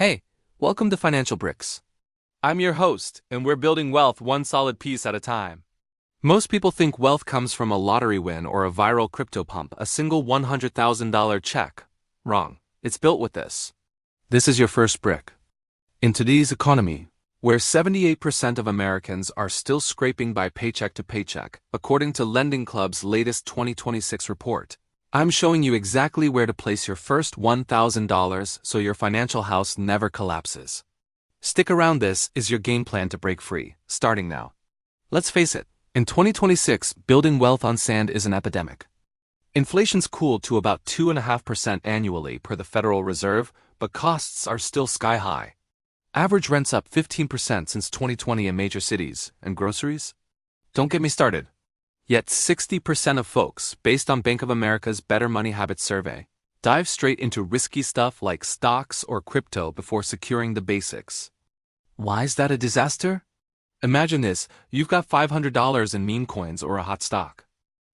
Hey, welcome to Financial Bricks. I'm your host, and we're building wealth one solid piece at a time. Most people think wealth comes from a lottery win or a viral crypto pump, a single $100,000 check. Wrong. It's built with this. This is your first brick. In today's economy, where 78% of Americans are still scraping by paycheck to paycheck, according to Lending Club's latest 2026 report, I'm showing you exactly where to place your first $1,000 so your financial house never collapses. Stick around, this is your game plan to break free, starting now. Let's face it, in 2026, building wealth on sand is an epidemic. Inflation's cooled to about 2.5% annually per the Federal Reserve, but costs are still sky high. Average rent's up 15% since 2020 in major cities, and groceries? Don't get me started. Yet 60% of folks, based on Bank of America's Better Money Habits survey, dive straight into risky stuff like stocks or crypto before securing the basics. Why is that a disaster? Imagine this, you've got $500 in meme coins or a hot stock.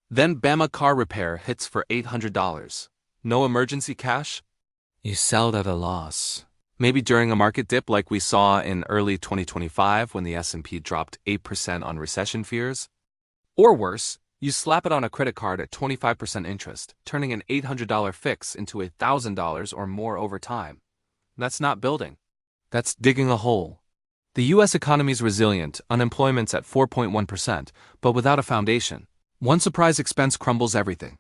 Then Bama car repair hits for $800. No emergency cash? You sell at a loss. Maybe during a market dip like we saw in early 2025 when the S&P dropped 8% on recession fears. Or worse, you slap it on a credit card at 25% interest, turning an $800 fix into $1,000 or more over time. That's not building. That's digging a hole. The U.S. economy's resilient, unemployment's at 4.1%, but without a foundation, one surprise expense crumbles everything.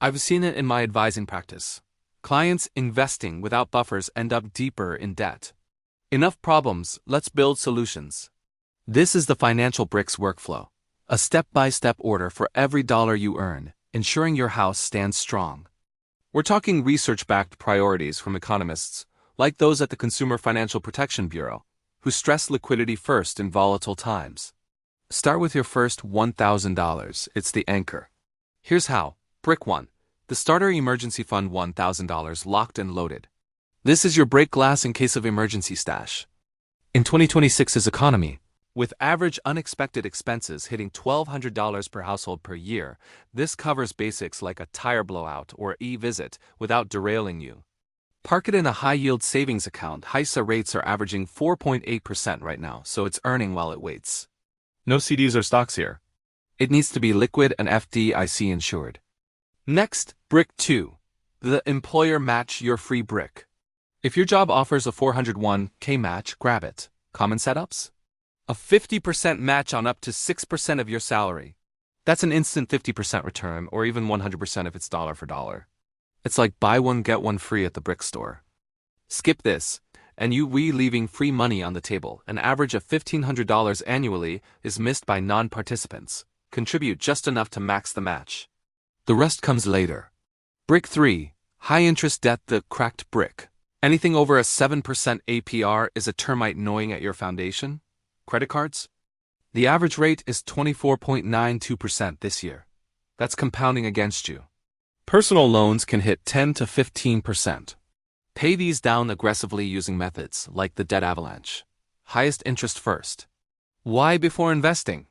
I've seen it in my advising practice. Clients investing without buffers end up deeper in debt. Enough problems, let's build solutions. This is the Financial Bricks workflow. A step-by-step order for every dollar you earn, ensuring your house stands strong. We're talking research-backed priorities from economists, like those at the Consumer Financial Protection Bureau, who stress liquidity first in volatile times. Start with your first $1,000. It's the anchor. Here's how. Brick 1. The Starter Emergency Fund $1,000 locked and loaded. This is your break glass in case of emergency stash. In 2026's economy, with average unexpected expenses hitting $1,200 per household per year, this covers basics like a tire blowout or e-visit without derailing you. Park it in a high-yield savings account. HISA rates are averaging 4.8% right now, so it's earning while it waits. No CDs or stocks here. It needs to be liquid and FDIC insured. Next, Brick 2. The Employer Match Your Free Brick. If your job offers a 401k match, grab it. Common setups? A 50% match on up to 6% of your salary. That's an instant 50% return, or even 100% if it's dollar for dollar. It's like buy one get one free at the brick store. Skip this, and you're leaving free money on the table. An average of $1,500 annually is missed by non-participants. Contribute just enough to max the match. The rest comes later. Brick 3. High-interest debt. The cracked brick. Anything over a 7% APR is a termite gnawing at your foundation. Credit cards? The average rate is 24.92% this year. That's compounding against you. Personal loans can hit 10 to 15%. Pay these down aggressively using methods like the debt avalanche. Highest interest first. Why before investing?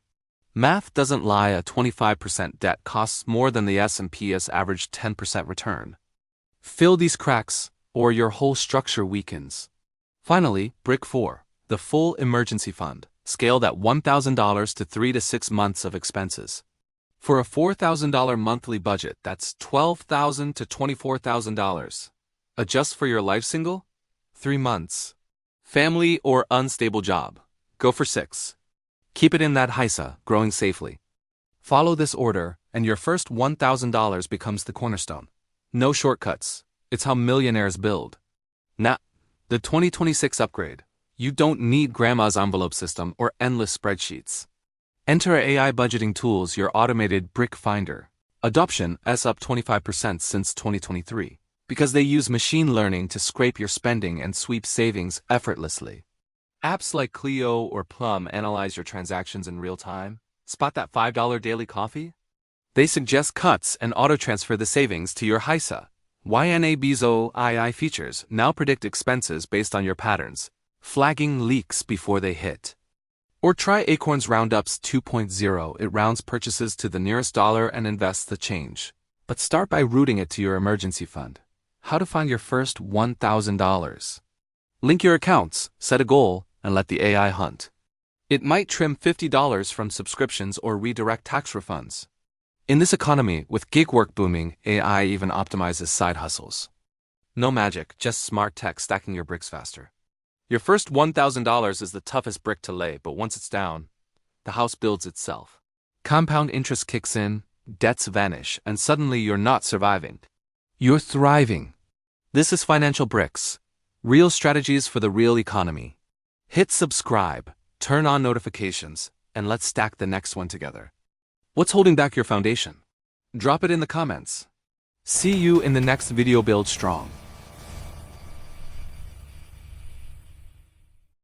Math doesn't lie. A 25% debt costs more than the S&P's average 10% return. Fill these cracks, or your whole structure weakens. Finally, Brick 4. The Full Emergency Fund, scaled at $1,000 to 3 to 6 months of expenses. For a $4,000 monthly budget, that's $12,000 to $24,000. Adjust for your life single? 3 months. Family or unstable job? Go for 6. Keep it in that HISA, growing safely. Follow this order, and your first $1,000 becomes the cornerstone. No shortcuts. It's how millionaires build. Now, the 2026 upgrade. You don't need grandma's envelope system or endless spreadsheets. Enter AI budgeting tools, your automated brick finder. Adoption is up 25% since 2023 because they use machine learning to scrape your spending and sweep savings effortlessly. Apps like Clio or Plum analyze your transactions in real time. Spot that $5 daily coffee? They suggest cuts and auto-transfer the savings to your HISA. YNAB's OII features now predict expenses based on your patterns, flagging leaks before they hit. Or try Acorn's Roundups 2.0. It rounds purchases to the nearest dollar and invests the change. But start by routing it to your emergency fund. How to find your first $1,000. Link your accounts, set a goal, and let the AI hunt. It might trim $50 from subscriptions or redirect tax refunds. In this economy, with gig work booming, AI even optimizes side hustles. No magic, just smart tech stacking your bricks faster. Your first $1,000 is the toughest brick to lay, but once it's down, the house builds itself. Compound interest kicks in, debts vanish, and suddenly you're not surviving. You're thriving. This is Financial Bricks. Real strategies for the real economy. Hit subscribe, turn on notifications, and let's stack the next one together. What's holding back your foundation? Drop it in the comments. See you in the next video. Build strong.